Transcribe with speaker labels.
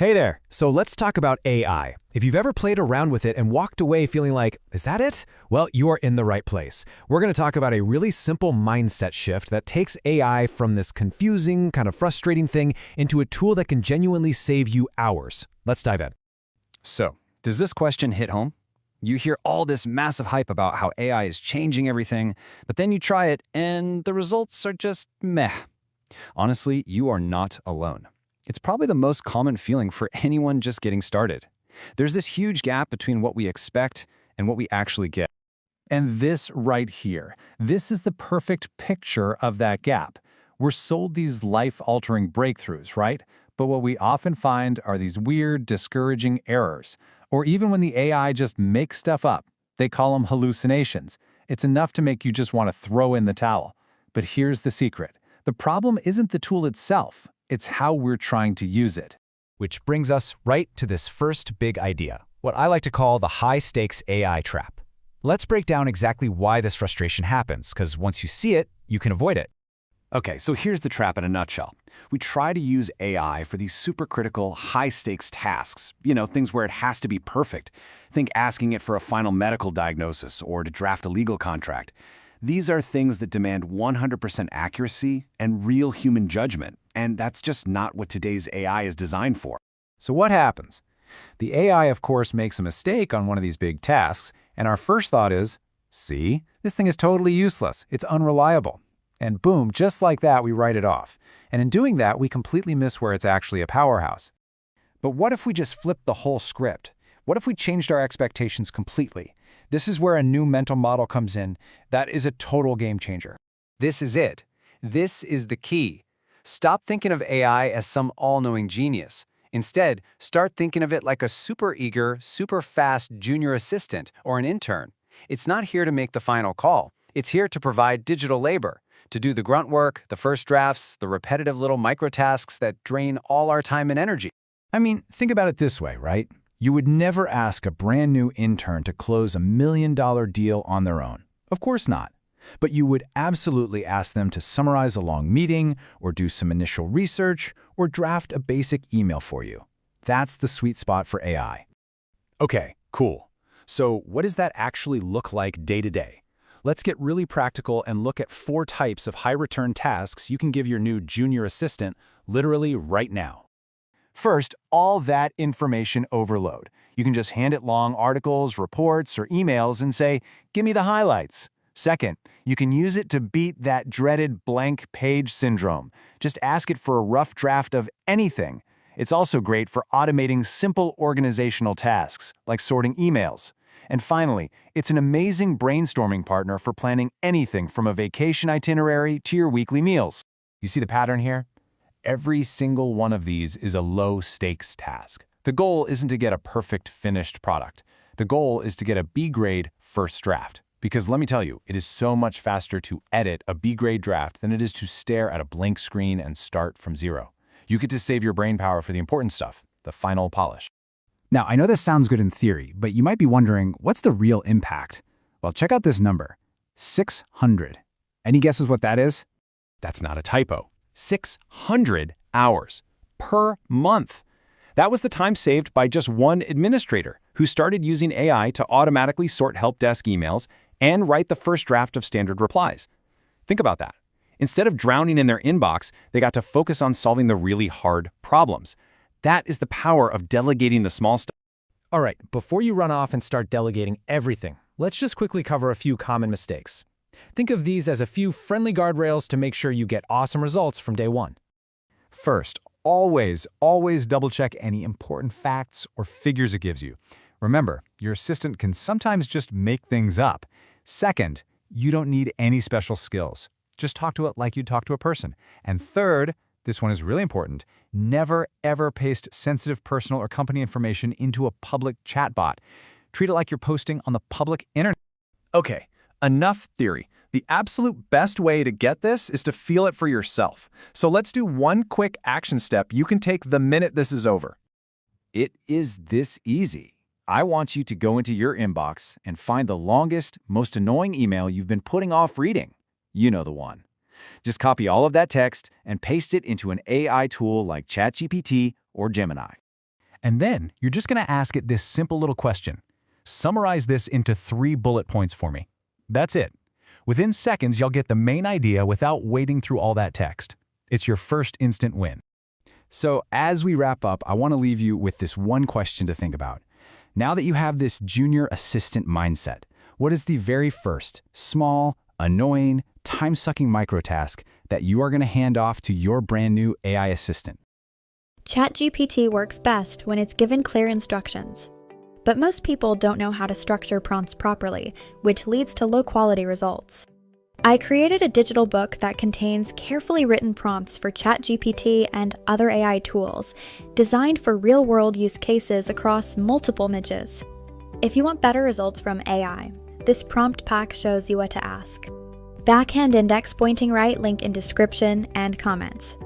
Speaker 1: Hey there, so let's talk about AI. If you've ever played around with it and walked away feeling like, is that it? Well, you are in the right place. We're going to talk about a really simple mindset shift that takes AI from this confusing, kind of frustrating thing into a tool that can genuinely save you hours. Let's dive in.
Speaker 2: So, does this question hit home? You hear all this massive hype about how AI is changing everything, but then you try it and the results are just meh. Honestly, you are not alone. It's probably the most common feeling for anyone just getting started. There's this huge gap between what we expect and what we actually get.
Speaker 3: And this right here, this is the perfect picture of that gap. We're sold these life-altering breakthroughs, right? But what we often find are these weird, discouraging errors. Or even when the AI just makes stuff up, they call them hallucinations. It's enough to make you just want to throw in the towel. But here's the secret. The problem isn't the tool itself. It's how we're trying to use it.
Speaker 1: Which brings us right to this first big idea, what I like to call the high-stakes AI trap. Let's break down exactly why this frustration happens, because once you see it, you can avoid it.
Speaker 2: Okay, so here's the trap in a nutshell. We try to use AI for these supercritical, high-stakes tasks, things where it has to be perfect. Think asking it for a final medical diagnosis or to draft a legal contract. These are things that demand 100% accuracy and real human judgment, and that's just not what today's AI is designed for.
Speaker 3: So what happens? The AI, of course, makes a mistake on one of these big tasks, and our first thought is, see, this thing is totally useless. It's unreliable. And boom, just like that, we write it off. And in doing that, we completely miss where it's actually a powerhouse.
Speaker 4: But what if we just flipped the whole script? What if we changed our expectations completely? This is where a new mental model comes in. That is a total game changer.
Speaker 5: This is it. This is the key. Stop thinking of AI as some all-knowing genius. Instead, start thinking of it like a super eager, super fast junior assistant or an intern. It's not here to make the final call. It's here to provide digital labor, to do the grunt work, the first drafts, the repetitive little microtasks that drain all our time and energy.
Speaker 3: I mean, think about it this way, right? You would never ask a brand new intern to close $1 million deal on their own. Of course not. But you would absolutely ask them to summarize a long meeting, or do some initial research, or draft a basic email for you. That's the sweet spot for AI.
Speaker 1: Okay, cool. So what does that actually look like day to day? Let's get really practical and look at 4 types of high-return tasks you can give your new junior assistant literally right now.
Speaker 3: First, all that information overload. You can just hand it long articles, reports, or emails and say, give me the highlights. Second, you can use it to beat that dreaded blank page syndrome. Just ask it for a rough draft of anything. It's also great for automating simple organizational tasks, like sorting emails. And finally, it's an amazing brainstorming partner for planning anything from a vacation itinerary to your weekly meals. You see the pattern here? Every single one of these is a low-stakes task. The goal isn't to get a perfect finished product. The goal is to get a B-grade first draft. Because let me tell you, it is so much faster to edit a B-grade draft than it is to stare at a blank screen and start from zero. You get to save your brain power for the important stuff, the final polish.
Speaker 4: Now, I know this sounds good in theory, but you might be wondering, what's the real impact? Well, check out this number, 600. Any guesses what that is?
Speaker 1: That's not a typo. 600 hours per month. That was the time saved by just one administrator who started using AI to automatically sort help desk emails and write the first draft of standard replies. Think about that. Instead of drowning in their inbox, they got to focus on solving the really hard problems. That is the power of delegating the small stuff.
Speaker 6: All right, before you run off and start delegating everything, let's just quickly cover a few common mistakes. Think of these as a few friendly guardrails to make sure you get awesome results from day one.
Speaker 3: First, always double-check any important facts or figures it gives you. Remember, your assistant can sometimes just make things up. Second, you don't need any special skills. Just talk to it like you'd talk to a person. And third, this one is really important, never ever paste sensitive personal or company information into a public chatbot. Treat it like you're posting on the public internet.
Speaker 7: Okay, enough theory. The absolute best way to get this is to feel it for yourself. So let's do one quick action step you can take the minute this is over.
Speaker 3: It is this easy. I want you to go into your inbox and find the longest, most annoying email you've been putting off reading. You know the one. Just copy all of that text and paste it into an AI tool like ChatGPT or Gemini. And then you're just going to ask it this simple little question. Summarize this into 3 bullet points for me. That's it. Within seconds, you'll get the main idea without wading through all that text. It's your first instant win.
Speaker 2: So as we wrap up, I want to leave you with this one question to think about. Now that you have this junior assistant mindset, what is the very first, small, annoying, time-sucking microtask that you are going to hand off to your brand new AI assistant?
Speaker 8: ChatGPT works best when it's given clear instructions. But most people don't know how to structure prompts properly, which leads to low-quality results. I created a digital book that contains carefully written prompts for ChatGPT and other AI tools, designed for real-world use cases across multiple niches. If you want better results from AI, this prompt pack shows you what to ask. Backhand index pointing right link in description and comments.